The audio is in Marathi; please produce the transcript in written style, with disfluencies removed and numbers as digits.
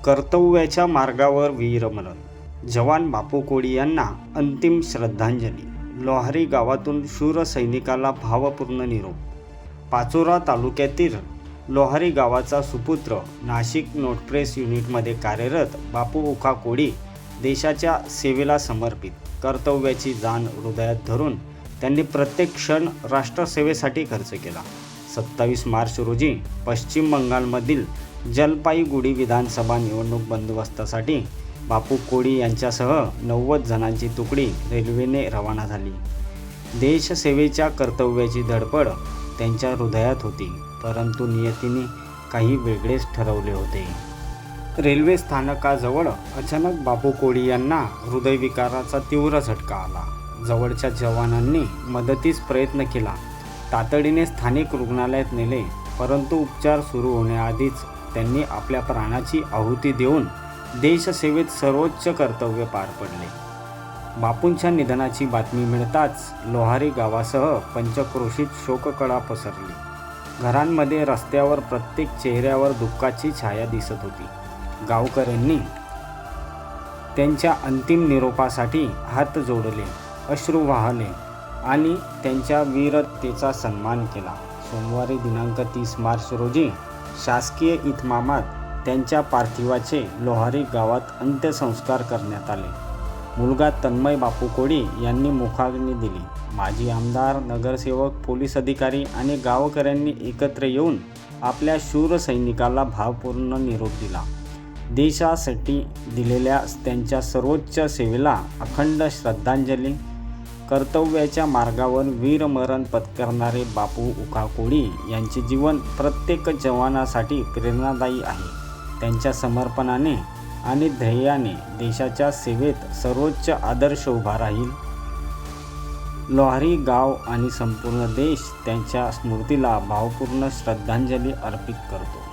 कर्तव्याच्या मार्गावर वीरमरण. जवान बापू कोळी यांना अंतिम श्रद्धांजली. लोहारी गावातून शूर सैनिकाला भावपूर्ण निरोप. पाचोरा तालुक्यातील लोहारी गावाचा सुपुत्र नाशिक नोटप्रेस युनिटमध्ये कार्यरत बापू उखा कोळी देशाच्या सेवेला समर्पित. कर्तव्याची जाण हृदयात धरून त्यांनी प्रत्येक क्षण राष्ट्रसेवेसाठी खर्च केला. 27 मार्च रोजी पश्चिम बंगालमधील जलपाईगुडी विधानसभा निवडणूक बंदोबस्तासाठी बापू कोळी यांच्यासह 90 जणांची तुकडी रेल्वेने रवाना झाली. देशसेवेच्या कर्तव्याची धडपड त्यांच्या हृदयात होती, परंतु नियतीने काही वेगळेच ठरवले होते. रेल्वे स्थानकाजवळ अचानक बापू कोळी यांना हृदयविकाराचा तीव्र झटका आला. जवळच्या जवानांनी मदतीस प्रयत्न केला. तातडीने स्थानिक रुग्णालयात नेले, परंतु उपचार सुरू होण्याआधीच त्यांनी आपल्या प्राणाची आहुती देऊन देशसेवेत सर्वोच्च कर्तव्य पार पडले. बापूंच्या निधनाची बातमी मिळताच लोहारी गावासह पंचक्रोशीत शोककळा पसरली. घरांमध्ये, रस्त्यावर प्रत्येक चेहऱ्यावर दुःखाची छाया दिसत होती. गावकऱ्यांनी त्यांच्या अंतिम निरोपासाठी हात जोडले, अश्रू वाहले आणि त्यांच्या वीरतेचा सन्मान केला. सोमवारी दिनांक 30 मार्च रोजी शासकीय इतमामात त्यांच्या पार्थिवाचे लोहारी गावात अंत्यसंस्कार करण्यात आले. मुलगा तन्मय बापू कोळी यांनी मुखाग्नी दिली. माजी आमदार, नगरसेवक, पोलीस अधिकारी आणि गावकऱ्यांनी एकत्र येऊन आपल्या शूर सैनिकाला भावपूर्ण निरोप दिला. देशासाठी दिलेल्या त्यांच्या सर्वोच्च सेवेला अखंड श्रद्धांजली. कर्तव्याच्या मार्गावर वीरमरण पत्करणारे बापू उखा कोळी यांचे जीवन प्रत्येक जवानासाठी प्रेरणादायी आहे. त्यांच्या समर्पणाने आणि ध्येयाने देशाच्या सेवेत सर्वोच्च आदर्श उभा राहील. लोहारी गाव आणि संपूर्ण देश त्यांच्या स्मृतीला भावपूर्ण श्रद्धांजली अर्पित करतो.